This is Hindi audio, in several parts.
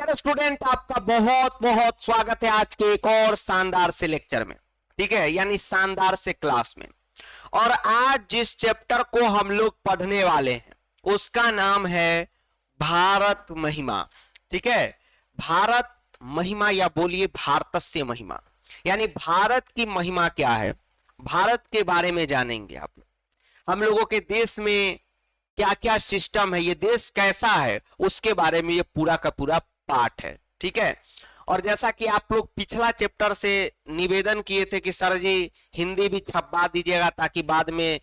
डियर स्टूडेंट, आपका बहुत बहुत स्वागत है आज के एक और शानदार से लेक्चर में। ठीक है, यानी शानदार से क्लास में। और आज जिस चैप्टर को हम लोग पढ़ने वाले हैं उसका नाम है भारत महिमा। ठीक है, भारत महिमा या बोलिए भारतस्य महिमा, यानी भारत की महिमा क्या है, भारत के बारे में जानेंगे आप लोग। हम लोगों के देश में क्या क्या सिस्टम है, ये देश कैसा है, उसके बारे में ये पूरा का पूरा पाठ है। ठीक है, और जैसा कि आप लोग पिछला चैप्टर से निवेदन किए थे कि सर जी हिंदी भी छपवा दीजिएगा ताकि बाद में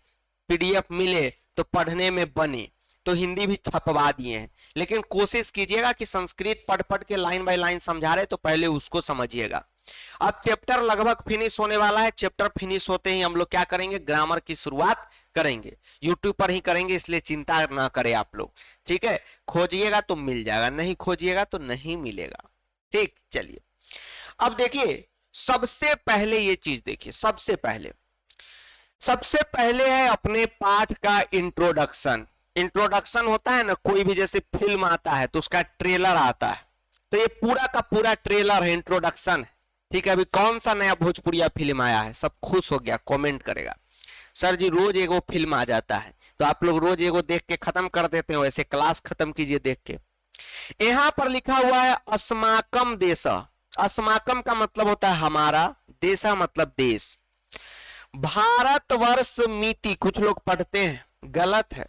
पीडीएफ मिले तो पढ़ने में बने, तो हिंदी भी छपवा दिए हैं। लेकिन कोशिश कीजिएगा कि संस्कृत पढ़ पढ़ के लाइन बाय लाइन समझा रहे तो पहले उसको समझिएगा। अब चैप्टर लगभग फिनिश होने वाला है। चैप्टर फिनिश होते ही हम लोग क्या करेंगे, ग्रामर की शुरुआत करेंगे। यूट्यूब पर ही करेंगे, इसलिए चिंता ना करें आप लोग। ठीक है, खोजिएगा तो मिल जाएगा, नहीं खोजिएगा तो नहीं मिलेगा। ठीक, चलिए अब देखिए, सबसे पहले ये चीज देखिए, सबसे पहले है अपने पाठ का इंट्रोडक्शन। इंट्रोडक्शन होता है ना, कोई भी जैसे फिल्म आता है तो उसका ट्रेलर आता है, तो ये पूरा का पूरा ट्रेलर है, इंट्रोडक्शन है। ठीक है, अभी कौन सा नया भोजपुरिया फिल्म आया है, सब खुश हो गया, कमेंट करेगा सर जी रोज एगो फिल्म आ जाता है, तो आप लोग रोज एगो देख के खत्म कर देते हो, ऐसे क्लास खत्म कीजिए देख के। यहां पर लिखा हुआ है अस्माकम देश। अस्माकम का मतलब होता है हमारा, देशा मतलब देश। भारतवर्ष मिति कुछ लोग पढ़ते हैं, गलत है,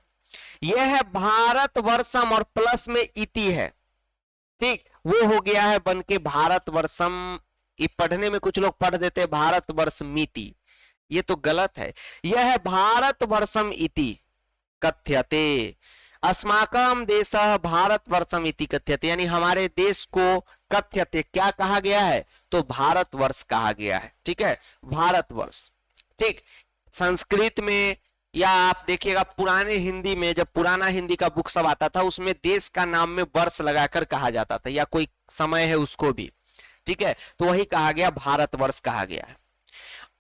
यह है भारतवर्षम और प्लस में इति है। ठीक, वो हो गया है बन के भारतवर्षम। ये पढ़ने में कुछ लोग पढ़ देते भारतवर्ष मिति, ये तो गलत है। यह है भारतवर्षम इति कथ्यते, अस्माकम देश भारतवर्षम इति कथ्यते, यानी हमारे देश को कथ्यते क्या कहा गया है, तो भारतवर्ष कहा गया है। ठीक है, भारतवर्ष। ठीक, संस्कृत में या आप देखिएगा पुराने हिंदी में, जब पुराना हिंदी का बुक सब आता था उसमें देश का नाम में वर्ष लगाकर कहा जाता था, या कोई समय है उसको भी। ठीक है, तो वही कहा गया, भारतवर्ष कहा गया है।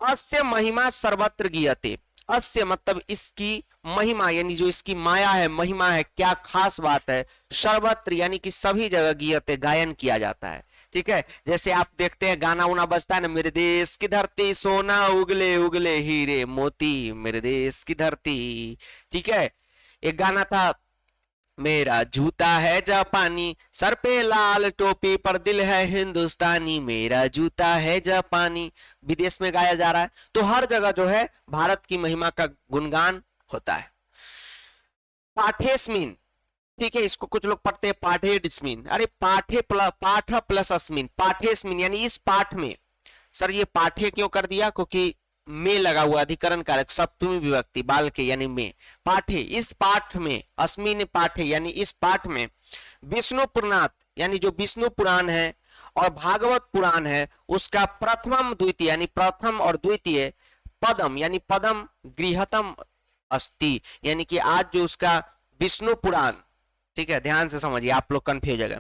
अस्य महिमा सर्वत्र गीयते, अस्य मतलब इसकी महिमा, यानी जो इसकी माया है, महिमा है, क्या खास बात है, सर्वत्र यानी कि सभी जगह गीयते गायन किया जाता है। ठीक है, जैसे आप देखते हैं गाना उना बजता है ना, मेरे देश की धरती सोना उगले उगले हीरे मोती, मेरे देश की धरती। ठीक है, एक गाना था, मेरा जूता है जापानी, सर पे लाल टोपी पर दिल है हिंदुस्तानी, मेरा जूता है जापानी, विदेश में गाया जा रहा है। तो हर जगह जो है भारत की महिमा का गुणगान होता है। पाठेस्मिन, ठीक है, इसको कुछ लोग पढ़ते हैं पाठेस्मिन, अरे पाठ प्लस अस्मिन, पाठेस्मिन यानी इस पाठ में। सर ये पाठे क्यों कर दिया, क्योंकि में लगा हुआ अधिकरण कारक, सप्तमी विभक्ति बाल के यानी में। पाठे, इस पाठ में, अस्मिन पाठे यानी इस पाठ में विष्णु पुराण यानी जो विष्णु पुराण है और भागवत पुराण है उसका प्रथम द्वितीय यानी प्रथम और द्वितीय पदम यानी पदम गृहतम अस्ति, यानी कि आज जो उसका विष्णु पुराण, ठीक है ध्यान से समझिए आप लोग कंफ्यूज हो गए,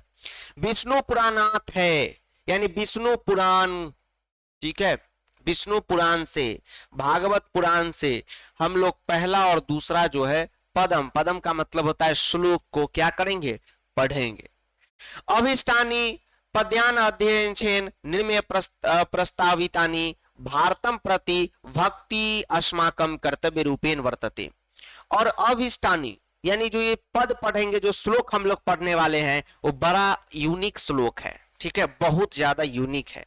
विष्णु पुराणात है यानी विष्णु पुराण। ठीक है, विष्णु पुराण से, भागवत पुराण से हम लोग पहला और दूसरा जो है पदम, पदम का मतलब होता है श्लोक को क्या करेंगे, पढ़ेंगे। अभिष्टानी पद्यान अध्ययन निर्मय प्रस्तावितानि भारतम प्रति भक्ति अस्माकम कर्तव्य रूपेण वर्तते। और अभिष्टानी यानी जो ये पद पढ़ेंगे, जो श्लोक हम लोग पढ़ने वाले हैं वो बड़ा यूनिक श्लोक है। ठीक है, बहुत ज्यादा यूनिक है।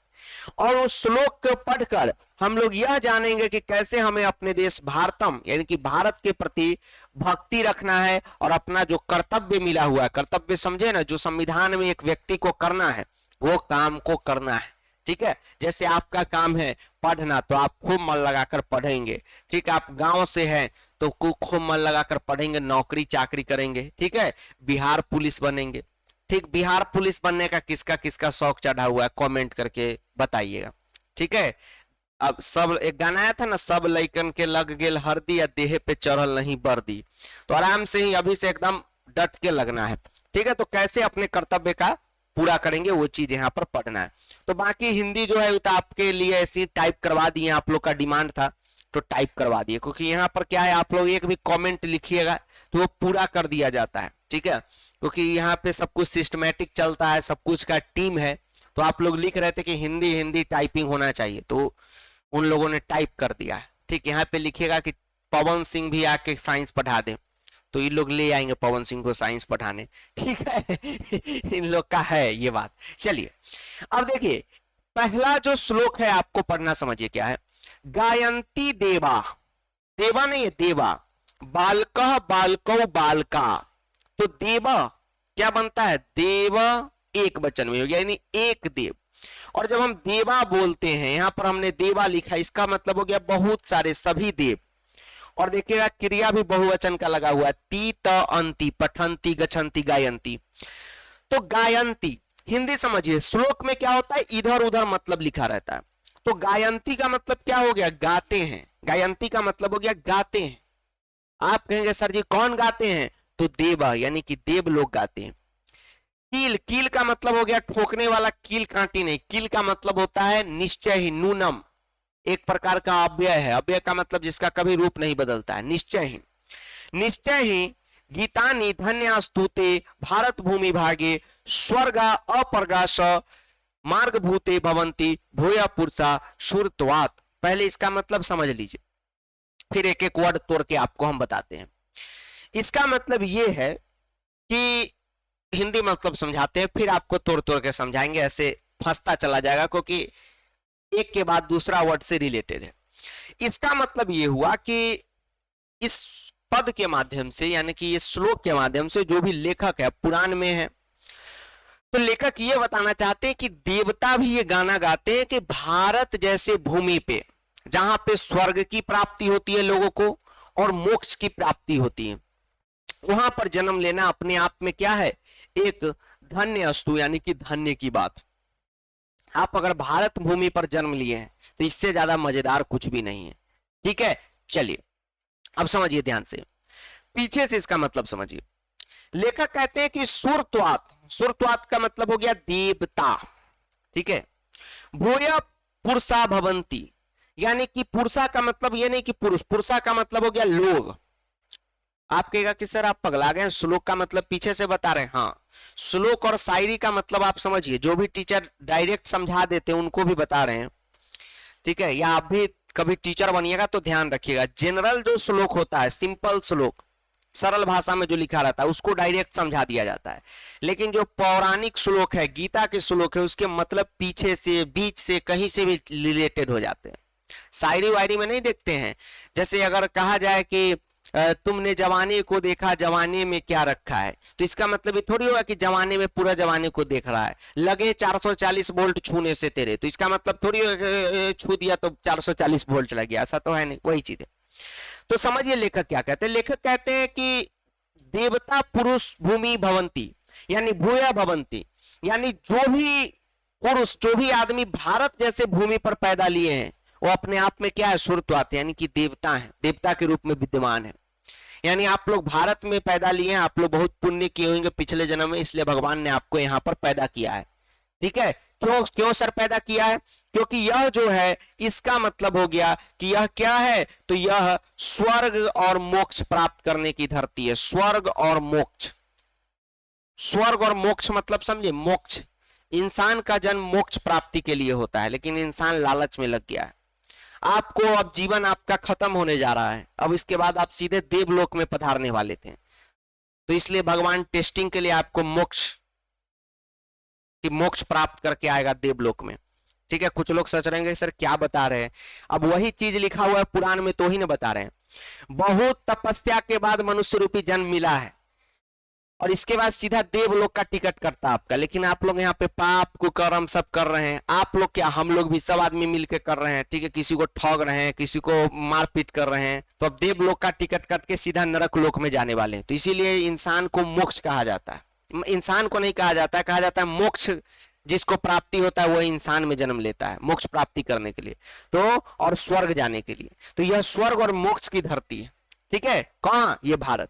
और उस श्लोक को पढ़कर हम लोग यह जानेंगे कि कैसे हमें अपने देश भारतम यानी कि भारत के प्रति भक्ति रखना है और अपना जो कर्तव्य मिला हुआ है, कर्तव्य समझे ना, जो संविधान में एक व्यक्ति को करना है वो काम को करना है। ठीक है, जैसे आपका काम है पढ़ना तो आप खूब मन लगाकर पढ़ेंगे। ठीक, आप गांव से हैं तो खूब मन लगाकर पढ़ेंगे, नौकरी चाकरी करेंगे। ठीक है, बिहार पुलिस बनेंगे। ठीक, बिहार पुलिस बनने का किसका किसका शौक चढ़ा हुआ है, कमेंट करके बताइएगा। ठीक है, अब सब एक गाना आया था ना, सब लइकन के लग गेल हरदी या देह पे चढ़ल नहीं बर्दी, तो आराम से ही अभी से एकदम डट के लगना है। ठीक है, तो कैसे अपने कर्तव्य का पूरा करेंगे वो चीज यहाँ पर पढ़ना है। तो बाकी हिंदी जो है तो आपके लिए ऐसी टाइप करवा दिए, आप लोग का डिमांड था तो टाइप करवा दिए, क्योंकि यहाँ पर क्या है आप लोग एक भी कमेंट लिखिएगा तो वो पूरा कर दिया जाता है। ठीक है, क्योंकि यहाँ पे सब कुछ सिस्टमेटिक चलता है, सब कुछ का टीम है। तो आप लोग लिख रहे थे कि हिंदी हिंदी टाइपिंग होना चाहिए, तो उन लोगों ने टाइप कर दिया है। ठीक, यहाँ पे लिखिएगा कि पवन सिंह भी आके साइंस पढ़ा दे, तो ये लोग ले आएंगे पवन सिंह को साइंस पढ़ाने। ठीक है इन लोग का है ये बात। चलिए अब देखिए पहला जो श्लोक है आपको पढ़ना, समझिए क्या है। गायंती देवा, देवा नहीं है देवा, बालकः बालकौ बालका, तो देवा क्या बनता है, देव एक वचन में हो गया, यानी एक देव। और जब हम देवा बोलते हैं, यहां पर हमने देवा लिखा, इसका मतलब हो गया बहुत सारे, सभी देव। और देखिएगा क्रिया भी बहुवचन का लगा हुआ है, ती त अंति, पठंती गच्छन्ति गायंती। तो गायंती हिंदी समझिए, श्लोक में क्या होता है, इधर उधर मतलब लिखा रहता है। तो गायंती का मतलब क्या हो गया, गाते हैं। गायंती का मतलब हो गया गाते हैं। आप कहेंगे सर जी कौन गाते हैं, तो देवा यानी कि देव लोग गाते हैं। कील, कील का मतलब हो गया ठोकने वाला, कील कांटी नहीं। कील का मतलब होता है निश्चय ही, नूनम, एक प्रकार का अव्यय है। अव्यय का मतलब जिसका कभी रूप नहीं बदलता है, निश्चय ही। निश्चय ही गीतानि धन्यास्तुते भारत भूमि भागे स्वर्गा अपर्गा स मार्ग भूते भवंती भूया पुरुषा शुरत्वात्। पहले इसका मतलब समझ लीजिए, फिर एक एक वर्ड तोड़ के आपको हम बताते हैं। इसका मतलब ये है कि हिंदी मतलब समझाते हैं, फिर आपको तोड़ तोड़ के समझाएंगे, ऐसे फंसता चला जाएगा क्योंकि एक के बाद दूसरा वर्ड से रिलेटेड है। इसका मतलब ये हुआ कि इस पद के माध्यम से, यानी कि इस श्लोक के माध्यम से, जो भी लेखक है पुराण में है, तो लेखक ये बताना चाहते हैं कि देवता भी ये गाना गाते हैं कि भारत जैसे भूमि पे, जहां पे स्वर्ग की प्राप्ति होती है लोगों को और मोक्ष की प्राप्ति होती है, वहां पर जन्म लेना अपने आप में क्या है, एक धन्य अस्तु, यानी कि धन्य की बात। आप अगर भारत भूमि पर जन्म लिए हैं तो इससे ज्यादा मजेदार कुछ भी नहीं है। ठीक है, चलिए अब समझिए ध्यान से, पीछे से इसका मतलब समझिए। लेखक कहते हैं कि सुरत्वात्, सुरत्वात् का मतलब हो गया देवता। ठीक है, भूय पुरुषा भवंती, यानी कि पुरुषा का मतलब ये नहीं कि पुरुष, पुरुषा का मतलब हो गया लोग। आप कहेगा कि सर आप पगला गए, श्लोक का मतलब पीछे से बता रहे हैं। हाँ, श्लोक और शायरी का मतलब आप समझिए, जो भी टीचर डायरेक्ट समझा देते हैं उनको भी बता रहे हैं। ठीक है, या आप भी कभी टीचर बनिएगा तो ध्यान रखिएगा, जनरल जो श्लोक होता है, सिंपल श्लोक, सरल भाषा में जो लिखा रहता है उसको डायरेक्ट समझा दिया जाता है। लेकिन जो पौराणिक श्लोक है, गीता के श्लोक है, उसके मतलब पीछे से, बीच से, कहीं से भी रिलेटेड हो जाते हैं। शायरी वायरी में नहीं देखते हैं, जैसे अगर कहा जाए कि तुमने जवानी को देखा, जवानी में क्या रखा है, तो इसका मतलब ये थोड़ी होगा कि जवानी में पूरा जवानी को देख रहा है। लगे 440 वोल्ट छूने से तेरे, तो इसका मतलब थोड़ी छू दिया तो 440 वोल्ट लग गया, ऐसा तो है नहीं, वही चीज है। तो समझिए लेखक क्या कहते हैं। लेखक कहते हैं कि देवता पुरुष भूमि भवंती, यानी भूया भवंती, यानी जो भी पुरुष, जो भी आदमी भारत जैसे भूमि पर पैदा लिए हैं, वो अपने आप में क्या है, सुरत्वात्, यानी कि देवता है, देवता के रूप में विद्यमान है। यानी आप लोग भारत में पैदा लिए हैं, आप लोग बहुत पुण्य किए होंगे पिछले जन्म में, इसलिए भगवान ने आपको यहाँ पर पैदा किया है। ठीक है, क्यों क्यों सर पैदा किया है, क्योंकि यह जो है इसका मतलब हो गया कि यह क्या है, तो यह स्वर्ग और मोक्ष प्राप्त करने की धरती है। स्वर्ग और मोक्ष, स्वर्ग और मोक्ष मतलब समझे, मोक्ष, इंसान का जन्म मोक्ष प्राप्ति के लिए होता है, लेकिन इंसान लालच में लग गया है। आपको अब जीवन आपका खत्म होने जा रहा है, अब इसके बाद आप सीधे देवलोक में पधारने वाले थे, तो इसलिए भगवान टेस्टिंग के लिए आपको मोक्ष की मोक्ष प्राप्त करके आएगा देवलोक में। ठीक है, कुछ लोग सोच रहे हैं सर क्या बता रहे हैं, अब वही चीज लिखा हुआ है पुराण में तो ही ना बता रहे हैं। बहुत तपस्या के बाद मनुष्य रूपी जन्म मिला है और इसके बाद सीधा देवलोक का टिकट करता आपका, लेकिन आप लोग यहाँ पे पाप कुकर्म सब कर रहे हैं। आप लोग क्या, हम लोग भी सब आदमी मिलके कर रहे हैं। ठीक है, किसी को ठग रहे हैं, किसी को मारपीट कर रहे हैं, तो अब देवलोक का टिकट कट के सीधा नरक लोक में जाने वाले हैं। तो इसीलिए इंसान को मोक्ष कहा जाता है, इंसान को नहीं कहा जाता है, कहा जाता है मोक्ष जिसको प्राप्ति होता है वो इंसान में जन्म लेता है मोक्ष प्राप्ति करने के लिए, तो और स्वर्ग जाने के लिए। तो यह स्वर्ग और मोक्ष की धरती है। ठीक है, कहाँ, ये भारत,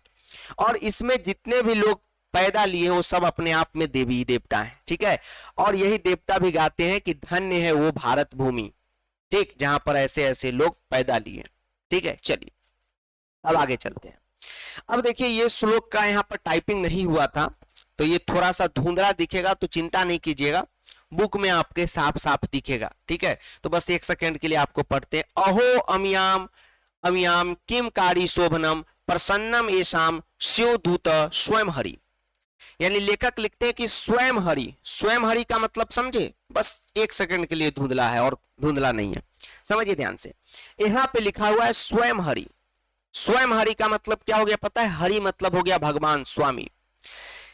और इसमें जितने भी लोग पैदा लिए वो सब अपने आप में देवी देवता हैं। ठीक है, और यही देवता भी गाते हैं कि धन्य है वो भारत भूमि, ठीक, जहां पर ऐसे ऐसे लोग पैदा लिए। ठीक है, चलिए अब आगे चलते हैं। अब देखिए ये श्लोक का यहाँ पर टाइपिंग नहीं हुआ था, तो ये थोड़ा सा धुंधला दिखेगा, तो चिंता नहीं कीजिएगा, बुक में आपके साफ साफ दिखेगा। ठीक है, तो बस 1 सेकंड के लिए आपको पढ़ते हैं। अहो अमियाम अमियाम किम कारी शोभनम प्रसन्नम येषाम शिवदूत स्वयं हरि। यानी लेखक लिखते हैं कि स्वयं हरि, स्वयं हरि का मतलब समझे, बस 1 सेकंड के लिए धुंधला है और धुंधला नहीं है, समझिए ध्यान से। यहां पे लिखा हुआ है स्वयं हरि। स्वयं हरि का मतलब क्या हो गया पता है? हरि मतलब हो गया भगवान, स्वामी।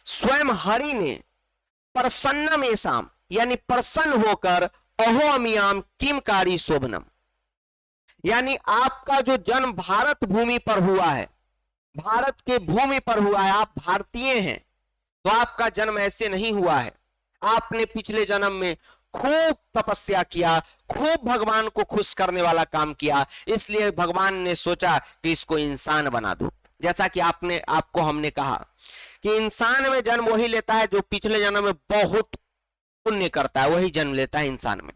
स्वयं हरि ने प्रसन्नम येषाम यानी प्रसन्न होकर अहो अमियाम किम कारी शोभनम, यानी आपका जो जन्म भारत भूमि पर हुआ है, भारत के भूमि पर हुआ है, आप भारतीय हैं, तो आपका जन्म ऐसे नहीं हुआ है। आपने पिछले जन्म में खूब तपस्या किया, खूब भगवान को खुश करने वाला काम किया, इसलिए भगवान ने सोचा कि इसको इंसान बना दूं। जैसा कि आपको हमने कहा कि इंसान में जन्म वही लेता है जो पिछले जन्म में बहुत पुण्य करता है, वही जन्म लेता है इंसान में।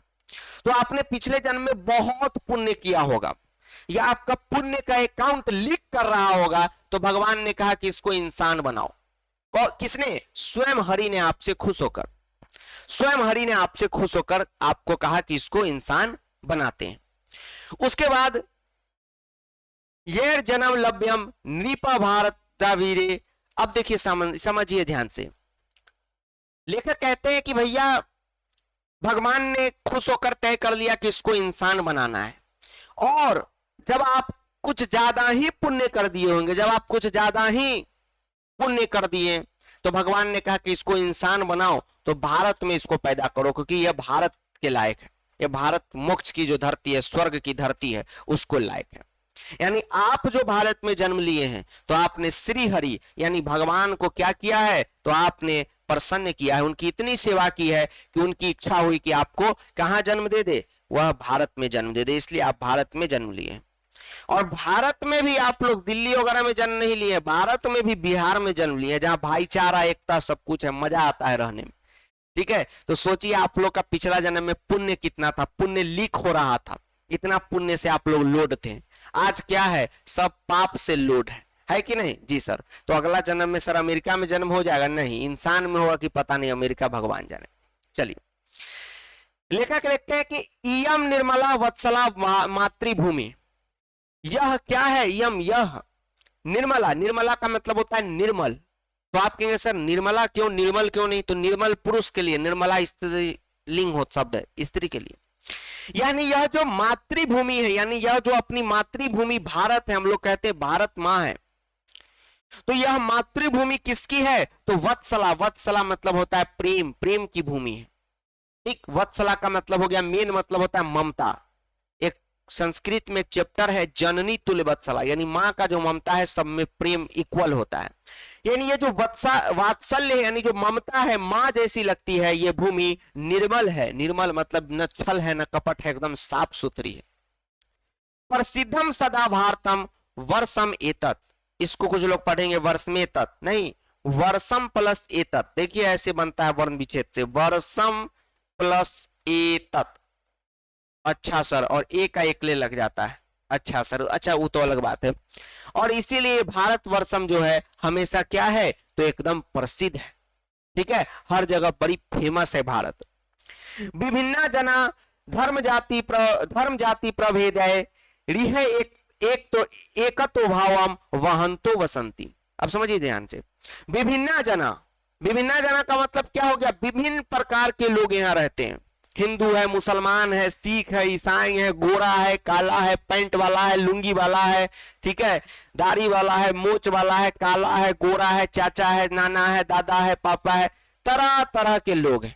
तो आपने पिछले जन्म में बहुत पुण्य किया होगा, या आपका पुण्य का अकाउंट लीक कर रहा होगा, तो भगवान ने कहा कि इसको इंसान बनाओ। और किसने? स्वयं हरि ने आपसे खुश होकर, स्वयं हरि ने आपसे खुश होकर आपको कहा कि इसको इंसान बनाते हैं। उसके बाद ये जन्म लभ्यम नृपा भारत वीरे। अब देखिए समझिए ध्यान से, लेखक कहते हैं कि भैया भगवान ने खुश होकर तय कर लिया कि इसको इंसान बनाना है, और जब आप कुछ ज्यादा ही पुण्य कर दिए होंगे, जब आप कुछ ज्यादा ही पुण्य कर दिए, तो भगवान ने कहा कि इसको इंसान बनाओ, तो भारत में इसको पैदा करो, क्योंकि यह भारत के लायक है, यह भारत मोक्ष की जो धरती है, स्वर्ग की धरती है, उसको लायक है। यानी आप जो भारत में जन्म लिए हैं, तो आपने श्री हरि यानी भगवान को क्या किया है? तो आपने प्रसन्न किया है, उनकी इतनी सेवा की है कि उनकी इच्छा हुई कि आपको कहां जन्म दे दे? वह भारत में जन्म दे दे, इसलिए आप भारत में जन्म लिए। और भारत में भी आप लोग दिल्ली वगैरह में जन्म नहीं लिए, भारत में भी बिहार में जन्म लिए, जहां भाईचारा, एकता, सब कुछ है, मजा आता है रहने में। ठीक है, तो सोचिए आप लोग का पिछला जन्म में पुण्य कितना था, पुण्य लीक हो रहा था, इतना पुण्य से आप लोग लोड थे। आज क्या है? सब पाप से लोड है कि नहीं? जी सर। तो अगला जन्म में सर अमेरिका में जन्म हो जाएगा? नहीं, इंसान में होगा कि पता नहीं, अमेरिका भगवान जाने। चलिए, लेखक लिखते हैं कि इयम निर्मला वत्सला मातृभूमि। यह क्या है? यम यह निर्मला, निर्मला का मतलब होता है निर्मल। तो आप कहेंगे सर निर्मला क्यों, निर्मल क्यों नहीं? तो निर्मल पुरुष के लिए, निर्मला स्त्री लिंग हो शब्द है, स्त्री के लिए। यानी यह जो मातृभूमि है, यानी यह जो अपनी मातृभूमि भारत है, हम लोग कहते हैं भारत मां है, तो यह मातृभूमि किसकी है? तो वत्सला, वत्सला मतलब होता है प्रेम, प्रेम की भूमि है। ठीक, वत्सला का मतलब हो गया, मेन मतलब होता है ममता। एक संस्कृत में एक चैप्टर है जननी तुल्य वत्सला, यानी मां का जो ममता है, सब में प्रेम इक्वल होता है। यानी ये जो वात्सल्य है, यानी जो ममता है, मां जैसी लगती है, ये भूमि निर्मल है। निर्मल मतलब न छल है न कपट है, एकदम साफ सुथरी है। प्रसिद्धम सदा भारतम वर्षम एतत्, इसको कुछ लोग पढ़ेंगे वर्ष में तत्, नहीं, वर्षम प्लस एतत्। देखिए ऐसे बनता है वर्ण विच्छेद से, वर्षम प्लस एतत्। अच्छा सर, और एक का एकले लग जाता है। अच्छा सर, अच्छा वो तो अलग बात है। और इसीलिए भारत वर्षम जो है हमेशा क्या है? तो एकदम प्रसिद्ध है। ठीक है, हर जगह बड़ी फेमस है भारत। विभिन्न जना धर्म जाति प्रभेद है, एक तो एकतो भावम वहंतो वसंती। अब समझिए ध्यान से, विभिन्न जना का मतलब क्या हो गया? विभिन्न प्रकार के लोग यहाँ रहते हैं। हिंदू है, मुसलमान है, सिख है, ईसाई है, गोरा है, काला है, पैंट वाला है, लुंगी वाला है, ठीक है, दाढ़ी वाला है, मोच वाला है, काला है, गोरा है, चाचा है, नाना है, दादा है, पापा है, तरह तरह के लोग हैं।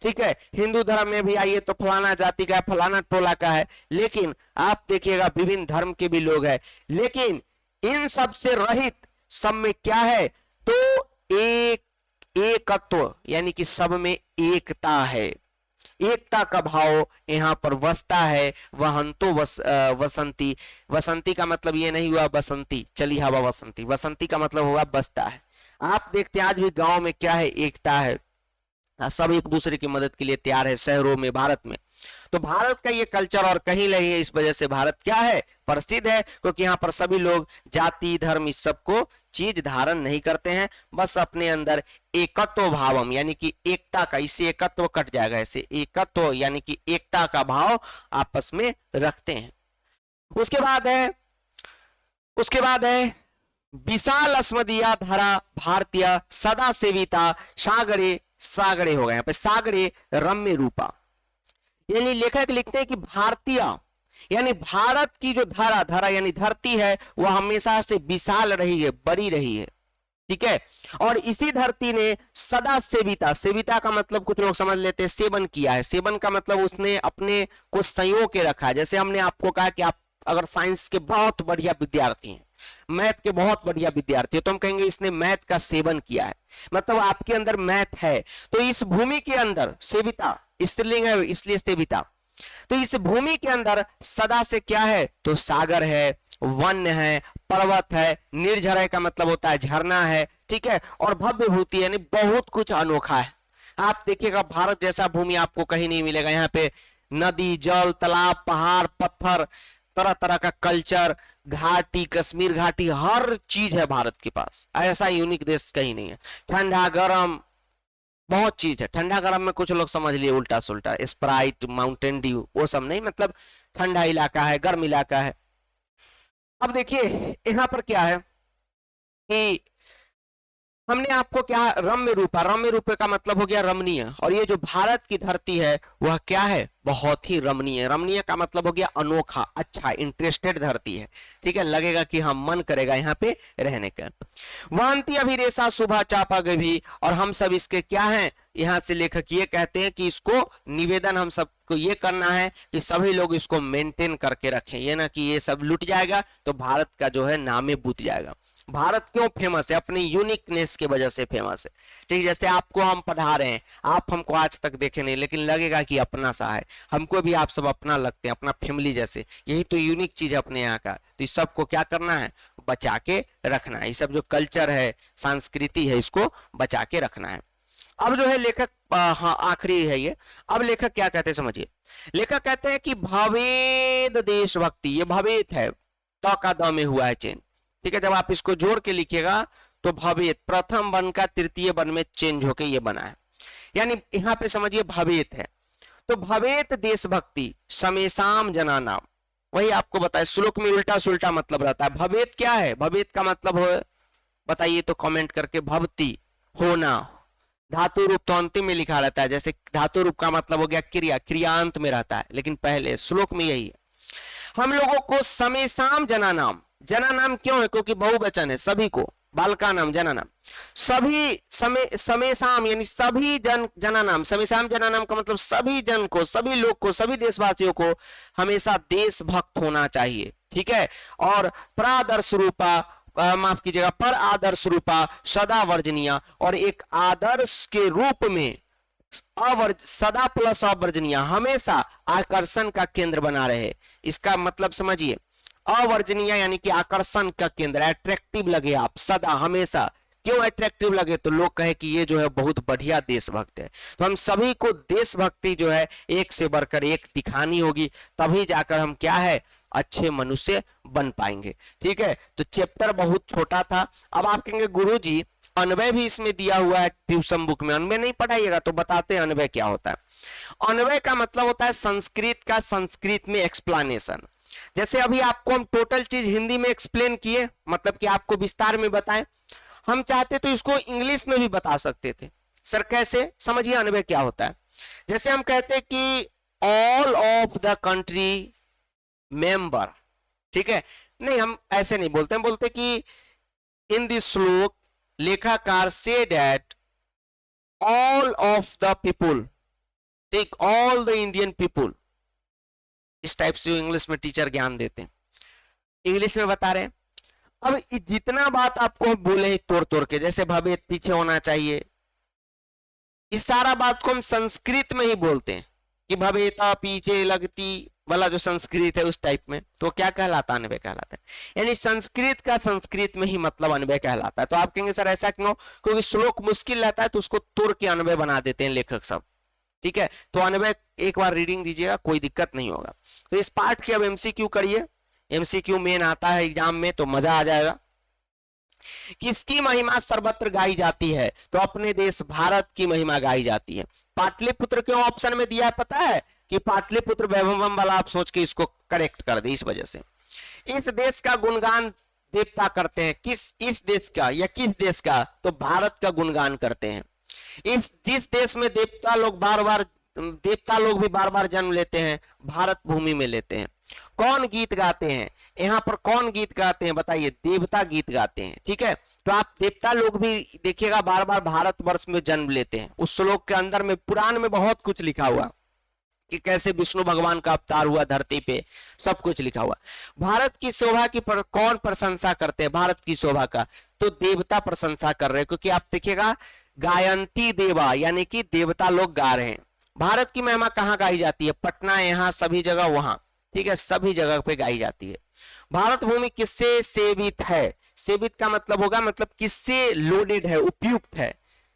ठीक है, हिंदू धर्म में भी आइए तो फलाना जाति का है, फलाना टोला का है, लेकिन आप देखिएगा विभिन्न धर्म के भी लोग हैं, लेकिन इन सब से रहित सब में क्या है? तो एकत्व, यानी कि सब में एकता है, एकता का भाव यहाँ पर बसता है। वहंतो वसंती, वसंती का मतलब ये नहीं हुआ बसंती चली हवा वसंती, वसंती का मतलब हुआ बसता है। आप देखते हैं आज भी गांव में क्या है? एकता है, सब एक दूसरे की मदद के लिए तैयार है, शहरों में, भारत में। तो भारत का ये कल्चर और कहीं नहीं है, इस वजह से भारत क्या है? प्रसिद्ध है, क्योंकि यहाँ पर सभी लोग जाति धर्म इस सबको चीज धारण नहीं करते हैं, बस अपने अंदर एकत्व भावम यानी कि एकता का, इससे एकत्व कट जाएगा, ऐसे एकत्व यानी कि एकता का भाव आपस में रखते हैं। उसके बाद है विशाल अस्मदीय धरा भारतीय सदा सेविता सागरे, सागरे हो गए यहाँ पे, सागरे रम्य रूपा, यानी लेखक लिखते हैं कि भारतीय यानी भारत की जो धरा, धरा यानी धरती है, वह हमेशा से विशाल रही है, बड़ी रही है, ठीक है। और इसी धरती ने सदा सेविता, सेविता का मतलब कुछ लोग समझ लेते हैं सेवन किया है, सेवन का मतलब उसने अपने को संयो के रखा है। जैसे हमने आपको कहा कि आप अगर साइंस के बहुत बढ़िया विद्यार्थी हैं, मैथ के बहुत बढ़िया विद्यार्थी है, तो हम कहेंगे इसने मैथ का सेवन किया है, मतलब आपके अंदर मैथ है। तो इस भूमि के अंदर सेविता स्त्रीलिंग है इसलिए सेविता, तो इस भूमि के अंदर सदा से क्या है, तो सागर है, वन है, पर्वत है, निर्झर का मतलब होता है झरना है, ठीक है, और भव्य भूति यानी बहुत कुछ अनोखा है। आप देखिएगा भारत जैसा भूमि आपको कहीं नहीं मिलेगा, यहाँ पे नदी, जल, तालाब, पहाड़, पत्थर, तरह तरह का कल्चर, घाटी, कश्मीर घाटी, हर चीज है भारत के पास, ऐसा यूनिक देश कहीं नहीं है। ठंडा गरम बहुत चीज है, ठंडा गरम में कुछ लोग समझ लिए उल्टा सुल्टा, स्प्राइट, माउंटेन ड्यू, वो सब नहीं, मतलब ठंडा इलाका है, गर्म इलाका है। अब देखिए यहाँ पर क्या है कि हमने आपको क्या रम्य रूपा, रम्य रूपे का मतलब हो गया रमणीय, और ये जो भारत की धरती है वह क्या है, बहुत ही रमणीय, रमणीय का मतलब हो गया अनोखा, अच्छा, इंटरेस्टेड धरती है, ठीक है, लगेगा कि हम मन करेगा यहाँ पे रहने का। वांति अभिरेशा शुभा चापा गभी, और हम सब इसके क्या हैं, यहाँ से लेखक ये कहते हैं कि इसको निवेदन हम सबको ये करना है कि सभी लोग इसको मेंटेन करके रखें, ये ना कि ये सब लुट जाएगा तो भारत का जो है नामे बूत जाएगा। भारत क्यों फेमस है, अपनी यूनिकनेस की वजह से फेमस है, ठीक, जैसे आपको हम पढ़ा रहे हैं, आप हमको आज तक देखे नहीं, लेकिन लगेगा कि अपना सा है, हमको भी आप सब अपना लगते हैं, अपना फैमिली जैसे, यही तो यूनिक चीज है अपने यहाँ का। तो इस सबको क्या करना है, बचा के रखना है, ये सब जो कल्चर है, संस्कृति है, इसको बचा के रखना है। अब जो है लेखक, हाँ आखिरी है ये, अब लेखक क्या कहते हैं समझिए, लेखक कहते हैं कि भवेद देशभक्ति, ये भवेद है, तो का द में हुआ है चेंज, ठीक है, जब आप इसको जोड़ के लिखिएगा तो भवेत, प्रथम वन का तृतीय वन में चेंज होके ये बना है, यानी यहाँ पे समझिए भवेत है, तो भवेत देशभक्ति समेसाम जनानाम, वही आपको बताए श्लोक में उल्टा सुल्टा मतलब रहता है। भवेत क्या है, भवेत का मतलब हो बताइए तो कमेंट करके, भवती होना, धातु रूप तो अंतिम में लिखा रहता है, जैसे धातु रूप का मतलब हो गया क्रिया, क्रियांत में रहता है, लेकिन पहले श्लोक में यही है। हम लोगों को समेसाम जनानाम, जना नाम क्यों है, क्योंकि बहुवचन है, सभी को, बालका नाम जना नाम, सभी समेसाम यानी सभी जन, जना नाम, समेसाम जना नाम का मतलब सभी जन को, सभी लोग को, सभी देशवासियों को हमेशा देशभक्त होना चाहिए, ठीक है। और प्रादर्श रूपा, माफ कीजिएगा, पर आदर्श रूपा सदा वर्जनीय, और एक आदर्श के रूप में सदा प्लस अवर्जनीय, हमेशा आकर्षण का केंद्र बना रहे, इसका मतलब समझिए, अवर्जनीय यानी कि आकर्षण का केंद्र, अट्रैक्टिव लगे आप, सदा हमेशा, क्यों अट्रैक्टिव लगे, तो लोग कहे कि ये जो है बहुत बढ़िया देशभक्त है। तो हम सभी को देशभक्ति जो है एक से बढ़कर एक दिखानी होगी, तभी जाकर हम क्या है, अच्छे मनुष्य बन पाएंगे, ठीक है। तो चैप्टर बहुत छोटा था। अब आप कहेंगे गुरुजी अन्वय भी इसमें दिया हुआ है ट्यूशन बुक में, अन्वय नहीं पढ़ाइएगा, तो बताते हैं अन्वय क्या होता है। अन्वय का मतलब होता है संस्कृत का संस्कृत में एक्सप्लेनेशन, जैसे अभी आपको हम टोटल चीज हिंदी में एक्सप्लेन किए, मतलब कि आपको विस्तार में बताएं, हम चाहते तो इसको इंग्लिश में भी बता सकते थे। सर कैसे, समझिए अन्वय क्या होता है। जैसे हम कहते हैं कि all of the country member, ठीक है, नहीं हम ऐसे नहीं बोलते, हम बोलते कि इन दिस श्लोक लेखाकार से that all of the people, take all the Indian people, इस टाइप से इंग्लिश में टीचर ज्ञान देते हैं, इंग्लिश में बता रहे हैं। अब जितना बात आपको बोले तोड़ तोड़ के, जैसे भवेत पीछे होना चाहिए, इस सारा बात को हम संस्कृत में ही बोलते हैं कि भवेता पीछे लगती वाला जो संस्कृत है उस टाइप में, तो क्या कहलाता है, अन्वय कहलाता है। यानी संस्कृत का संस्कृत में ही मतलब अन्वय कहलाता है। तो आप कहेंगे सर ऐसा क्यों, क्योंकि श्लोक मुश्किल रहता है तो उसको तोड़ के अन्वय बना देते हैं लेखक सब, ठीक है। तो अन्वय एक बार रीडिंग दीजिएगा, कोई दिक्कत नहीं होगा। तो इस पार्ट की अब एमसीक्यू करिए, एमसीक्यू मेन आता है एग्जाम में तो मजा आ जाएगा। किसकी महिमा सर्वत्र गाई जाती है? तो अपने देश भारत की महिमा गाई जाती है। पाटलिपुत्र क्यों ऑप्शन में दिया है पता है? कि पाटलिपुत्र वैभवम वाला आप सोच के इसको करेक्ट कर दे, इस वजह से। इस देश का गुणगान देवता करते हैं। इस देश का या किस देश का? तो भारत का गुणगान करते हैं। जिस देश में देवता लोग भी बार बार जन्म लेते हैं, भारत भूमि में लेते हैं। कौन गीत गाते हैं यहाँ पर? कौन गीत गाते हैं बताइए? देवता गीत गाते हैं। ठीक है, तो आप देवता लोग भी देखिएगा बार बार भारतवर्ष में जन्म लेते हैं। उस श्लोक के अंदर में पुराण में बहुत कुछ लिखा हुआ कि कैसे विष्णु भगवान का अवतार हुआ धरती पे, सब कुछ लिखा हुआ। भारत की शोभा की कौन प्रशंसा करते हैं? भारत की शोभा का तो देवता प्रशंसा कर रहे हैं, क्योंकि आप देखिएगा गायंती देवा यानी कि देवता लोग गा रहे हैं। भारत की महिमा कहाँ गाई जाती है? पटना, यहाँ सभी जगह, वहां। ठीक है, सभी जगह पे गाई जाती है। भारत भूमि किससे सेवित है? सेवित का मतलब होगा मतलब किससे लोडेड है, उपयुक्त है।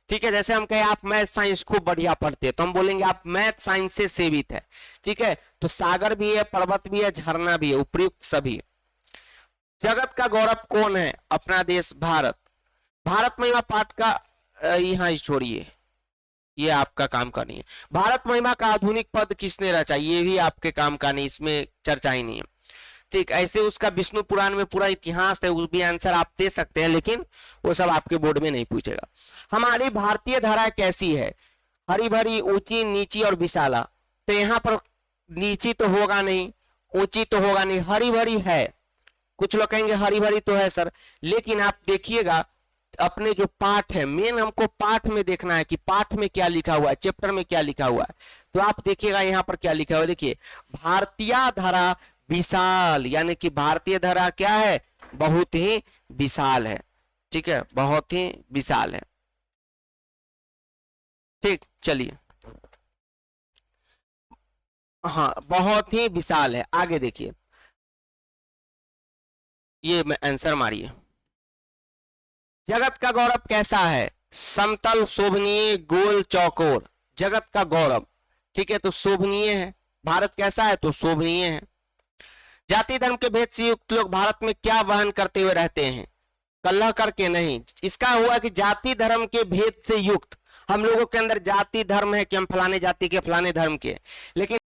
ठीक है, जैसे हम कहें आप मैथ साइंस खूब बढ़िया पढ़ते हैं तो हम बोलेंगे आप मैथ साइंस से सेवित है। ठीक है, तो सागर भी है, पर्वत भी है, झरना भी है, उपयुक्त सभी। जगत का गौरव कौन है? अपना देश भारत। भारत महिमा पाठ का यहाँ छोड़िए, ये आपका काम का नहीं है। भारत महिमा का आधुनिक पद किसने रचा? ये भी आपके काम का नहीं, इसमें चर्चा ही नहीं है। ठीक, ऐसे उसका विष्णु पुराण में पूरा इतिहास है, उस भी आंसर आप दे सकते हैं, लेकिन वो सब आपके बोर्ड में नहीं पूछेगा। हमारी भारतीय धारा कैसी है? हरी भरी, ऊंची, नीची और विशाला। तो यहाँ पर नीची तो होगा नहीं, ऊंची तो होगा नहीं, हरी भरी है। कुछ लोग कहेंगे हरी भरी तो है सर, लेकिन आप देखिएगा अपने जो पाठ है, मेन हमको पाठ में देखना है कि पाठ में क्या लिखा हुआ है, चैप्टर में क्या लिखा हुआ है। तो आप देखिएगा यहाँ पर क्या लिखा हुआ है, देखिए भारतीय धारा विशाल, यानी कि भारतीय धारा क्या है? बहुत ही विशाल है। ठीक है, बहुत ही विशाल है। ठीक, चलिए, हाँ बहुत ही विशाल है। आगे देखिए, ये मैं आंसर मारिए। जगत का गौरव कैसा है? समतल, शोभनीय, गोल, चौकोर। जगत का गौरव, ठीक है, तो शोभनीय है। भारत कैसा है? तो शोभनीय है। जाति धर्म के भेद से युक्त लोग भारत में क्या वहन करते हुए रहते हैं? कलह करके नहीं। इसका हुआ कि जाति धर्म के भेद से युक्त, हम लोगों के अंदर जाति धर्म है कि हम फलाने जाति के फलाने धर्म के, लेकिन